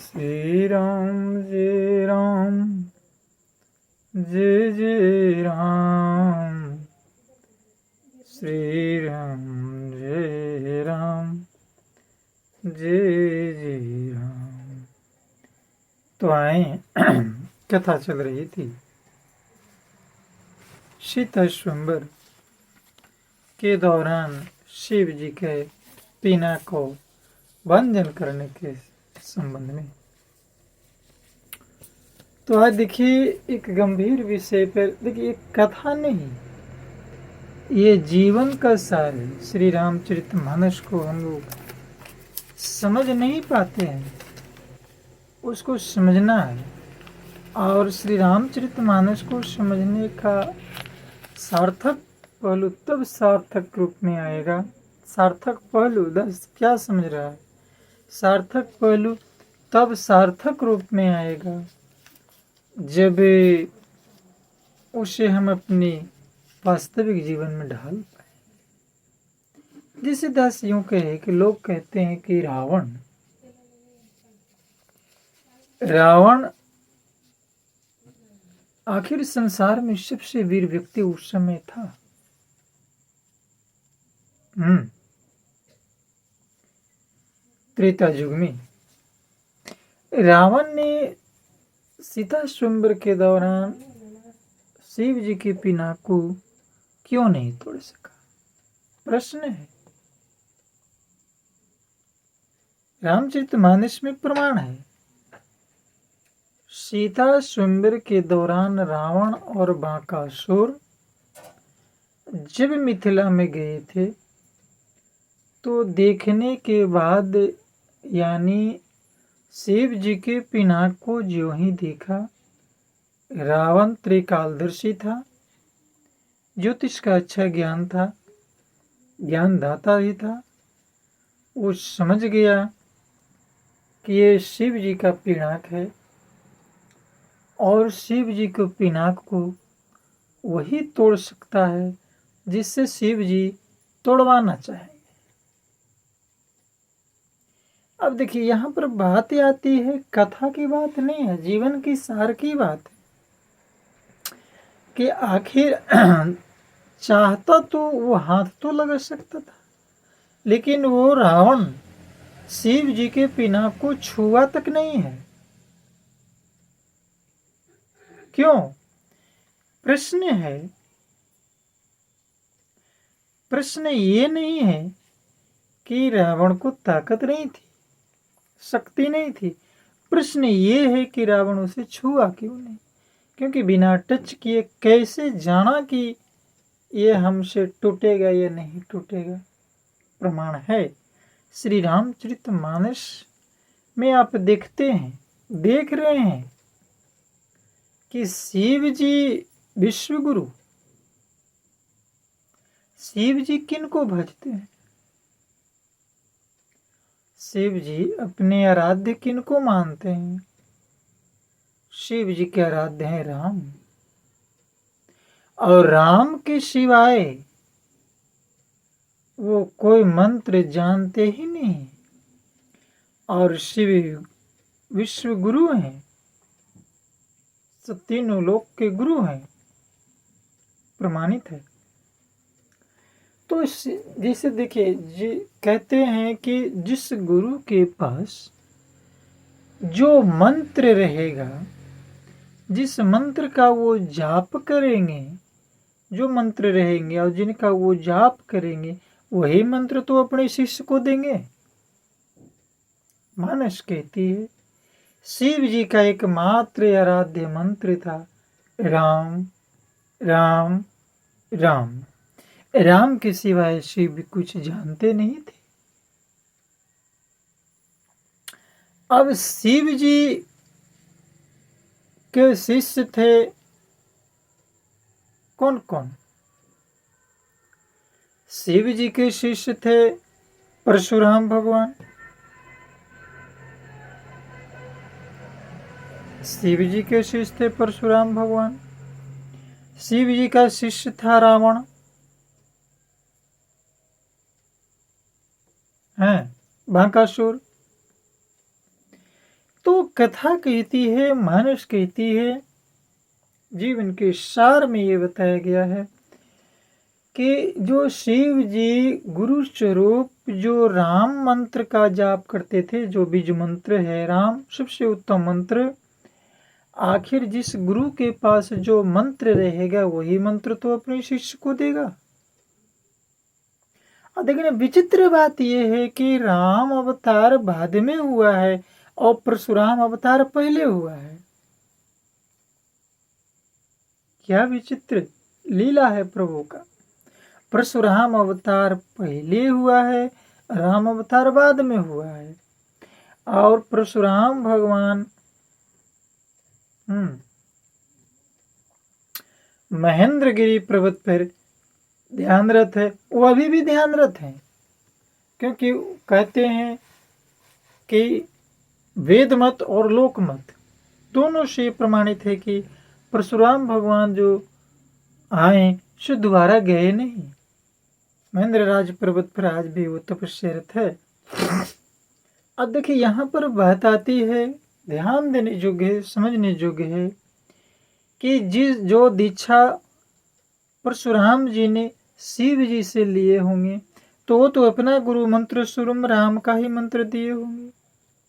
श्री राम जय राम जय जय राम। श्री राम जय राम जय जय राम। तो आए कथा चल रही थी सीता स्वयंवर के दौरान शिव जी के पीना को भंजन करने के संबंध में। तो आज देखिए एक गंभीर विषय पर, देखिए एक कथा नहीं, ये जीवन का सार है। श्री रामचरितमानस को हम लोग समझ नहीं पाते हैं, उसको समझना है। और श्री रामचरितमानस को समझने का सार्थक पहलू तब सार्थक रूप में आएगा। सार्थक पहलू दस क्या समझ रहा है? सार्थक पहलू तब सार्थक रूप में आएगा जब उसे हम अपने वास्तविक जीवन में ढाल पाए। जिसे दास यूं कहे कि लोग कहते हैं कि रावण आखिर संसार में सबसे वीर व्यक्ति उस समय था। त्रेता युग में रावण ने सीता स्वयंवर के दौरान शिव जी के पिनाक को क्यों नहीं तोड़ सका? प्रश्न है। रामचरितमानस में प्रमाण है। सीता स्वयंवर के दौरान रावण और बांकासुर जब मिथिला में गए थे तो देखने के बाद, यानी शिव जी के पिनाक को जो ही देखा, रावण त्रिकालदर्शी था, ज्योतिष का अच्छा ज्ञान था, ज्ञानदाता भी था। वो समझ गया कि ये शिव जी का पिनाक है और शिव जी के पिनाक को वही तोड़ सकता है जिससे शिव जी तोड़वाना चाहेंगे। अब देखिए यहाँ पर बात आती है, कथा की बात नहीं है, जीवन की सार की बात है कि आखिर चाहता तो वो हाथ तो लगा सकता था, लेकिन वो रावण शिव जी के पिनाक को छुआ तक नहीं है। क्यों? प्रश्न है। प्रश्न ये नहीं है कि रावण को ताकत नहीं थी, शक्ति नहीं थी। प्रश्न ये है कि रावण उसे छुआ क्यों नहीं? क्योंकि बिना टच किए कैसे जाना कि ये हमसे टूटेगा या नहीं टूटेगा? प्रमाण है। श्री रामचरितमानस में आप देखते हैं, देख रहे हैं कि शिव जी विश्वगुरु, शिव जी किन को भजते हैं? शिव जी अपने आराध्य किन को मानते हैं? शिव जी के आराध्य हैं राम, और राम के सिवाय वो कोई मंत्र जानते ही नहीं। और शिव विश्व गुरु हैं, तीनों लोक के गुरु हैं, प्रमाणित है। तो जैसे देखिए जी कहते हैं कि जिस गुरु के पास जो मंत्र रहेगा, जिस मंत्र का वो जाप करेंगे, जो मंत्र रहेंगे और जिनका वो जाप करेंगे, वही मंत्र तो अपने शिष्य को देंगे। मानस कहती है शिव जी का एकमात्र आराध्य मंत्र था राम राम राम। राम के सिवाय शिव कुछ जानते नहीं थे। अब शिव जी के शिष्य थे कौन कौन? शिव जी के शिष्य थे परशुराम भगवान, शिव जी के शिष्य थे परशुराम भगवान। शिव जी का शिष्य था रावण, है बांकासुर। तो कथा कहती है, मानस कहती है, जीवन के सार में ये बताया गया है कि जो शिव जी गुरु स्वरूप जो राम मंत्र का जाप करते थे, जो बीज मंत्र है राम, सबसे उत्तम मंत्र, आखिर जिस गुरु के पास जो मंत्र रहेगा वही मंत्र तो अपने शिष्य को देगा। और देखिए विचित्र बात यह है कि राम अवतार बाद में हुआ है और परशुराम अवतार पहले हुआ है। क्या विचित्र लीला है प्रभु का। परशुराम अवतार पहले हुआ है, राम अवतार बाद में हुआ है। और परशुराम भगवान महेंद्रगिरी पर्वत पर ध्यानरत है, वो अभी भी ध्यानरत है, क्योंकि कहते हैं कि वेद मत और लोक मत दोनों से प्रमाणित है कि परशुराम भगवान जो आए सो दोबारा गए नहीं। महेंद्र राज पर्वत पर आज भी वो तपस्यारत है। अब देखिए यहाँ पर बात आती है, ध्यान देने योग्य है, समझने योग्य है कि जो दीक्षा परशुराम जी ने शिव जी से लिए होंगे तो वो तो अपना गुरु मंत्र सुरम राम का ही मंत्र दिए होंगे।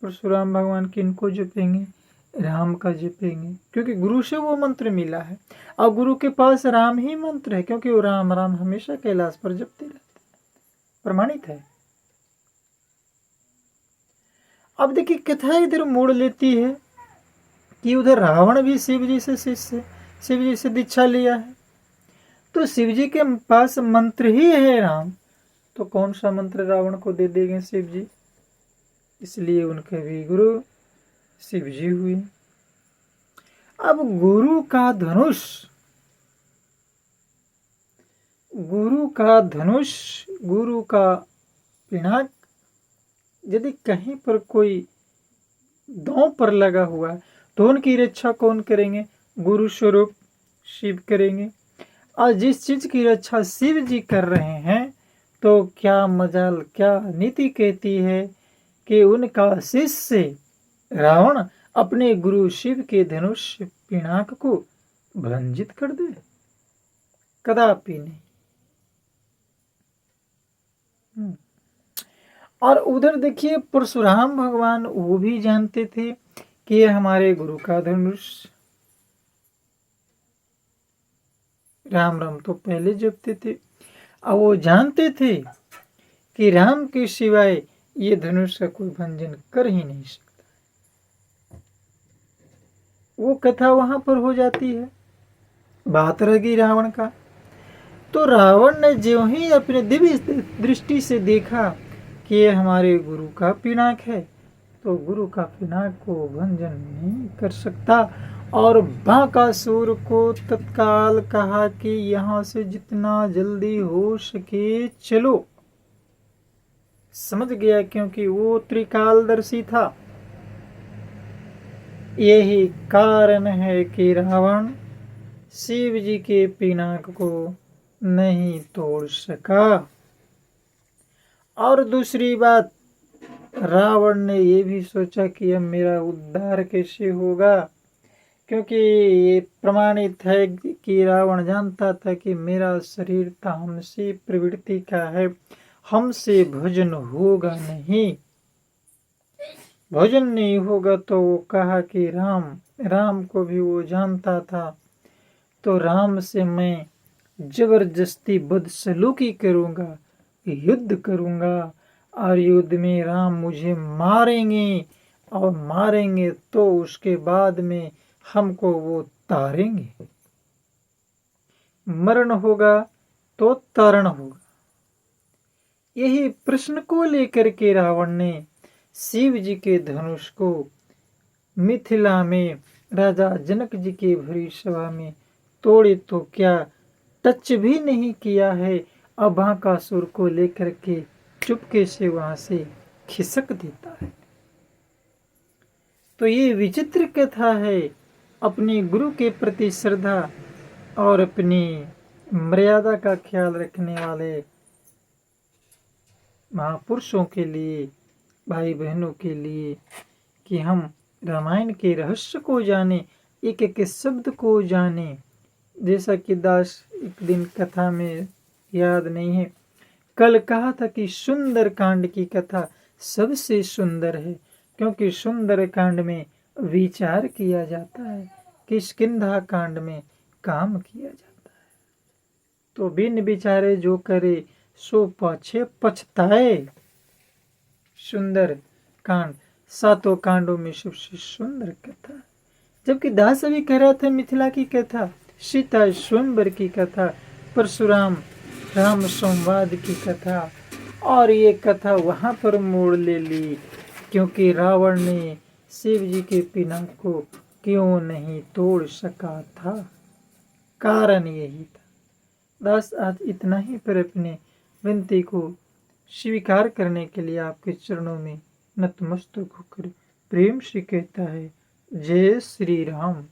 परशुराम भगवान किनको जपेंगे? राम का जपेंगे, क्योंकि गुरु से वो मंत्र मिला है और गुरु के पास राम ही मंत्र है, क्योंकि वो राम राम हमेशा कैलाश पर जपते रहते हैं, प्रमाणित है। अब देखिए कथा इधर मोड़ लेती है कि उधर रावण भी शिव जी से शिष्य, शिव जी से दीक्षा लिया है, तो शिव जी के पास मंत्र ही है राम, तो कौन सा मंत्र रावण को दे देंगे शिव जी? इसलिए उनके भी गुरु शिव जी हुए। अब गुरु का धनुष, गुरु का पिनाक यदि कहीं पर कोई दांव पर लगा हुआ है तो उनकी रक्षा कौन करेंगे? गुरु स्वरूप शिव करेंगे। और जिस चीज की रक्षा शिव जी कर रहे हैं तो क्या मजाल, क्या नीति कहती है कि उनका शिष्य रावण अपने गुरु शिव के धनुष पिनाक को भंजित कर दे? कदापि नहीं। और उधर देखिए परशुराम भगवान वो भी जानते थे कि ये हमारे गुरु का धनुष, राम राम तो पहले जपते थे, और वो जानते थे कि राम के सिवाय ये धनुष का कोई भंजन कर ही नहीं सकता। वो कथा वहां पर हो जाती है। बात रही रावण का, तो रावण ने जो ही अपने दिव्य दृष्टि से देखा कि ये हमारे गुरु का पिनाक है, तो गुरु का पिनाक को भंजन नहीं कर सकता, और बांकासुर को तत्काल कहा कि यहां से जितना जल्दी हो सके चलो। समझ गया, क्योंकि वो त्रिकालदर्शी था। यही कारण है कि रावण शिव जी के पिनाक को नहीं तोड़ सका। और दूसरी बात, रावण ने ये भी सोचा कि अब मेरा उद्धार कैसे होगा, क्योंकि ये प्रमाणित है कि रावण जानता था कि मेरा शरीर तामसी प्रवृत्ति का है, हमसे भोजन होगा नहीं। भोजन नहीं होगा तो वो कहा कि राम को भी वो जानता था, तो राम से मैं जबरदस्ती बदसलूकी करूंगा, युद्ध करूंगा, और युद्ध में राम मुझे मारेंगे, और मारेंगे तो उसके बाद में हमको वो तारेंगे। मरण होगा तो तारण होगा। यही प्रश्न को लेकर के रावण ने शिव जी के धनुष को मिथिला में राजा जनक जी के भरी सभा में तोड़े तो क्या टच भी नहीं किया है, अब बांकासुर को लेकर के चुपके से वहां से खिसक देता है। तो ये विचित्र कथा है अपने गुरु के प्रति श्रद्धा और अपनी मर्यादा का ख्याल रखने वाले महापुरुषों के लिए, भाई बहनों के लिए, कि हम रामायण के रहस्य को जाने, एक एक शब्द को जाने। जैसा कि दास एक दिन कथा में, याद नहीं है, कल कहा था कि सुंदर कांड की कथा सबसे सुंदर है, क्योंकि सुंदर कांड में विचार किया जाता है, किष्किंधा कांड में काम किया जाता है। तो बिन विचारे जो करे सो पाछे पछताए। सुंदर कांड सातों कांडों में सबसे सुंदर कथा। जबकि दास अभी कह रहा था मिथिला की कथा, सीता स्वयंवर की कथा, परशुराम राम संवाद की कथा, और ये कथा वहां पर मोड़ ले ली क्योंकि रावण ने शिव जी के पिना को क्यों नहीं तोड़ सका था। कारण यही था। दास आज इतना ही पर अपने विनती को स्वीकार करने के लिए आपके चरणों में नतमस्तक होकर प्रेम से कहता है, जय श्री राम।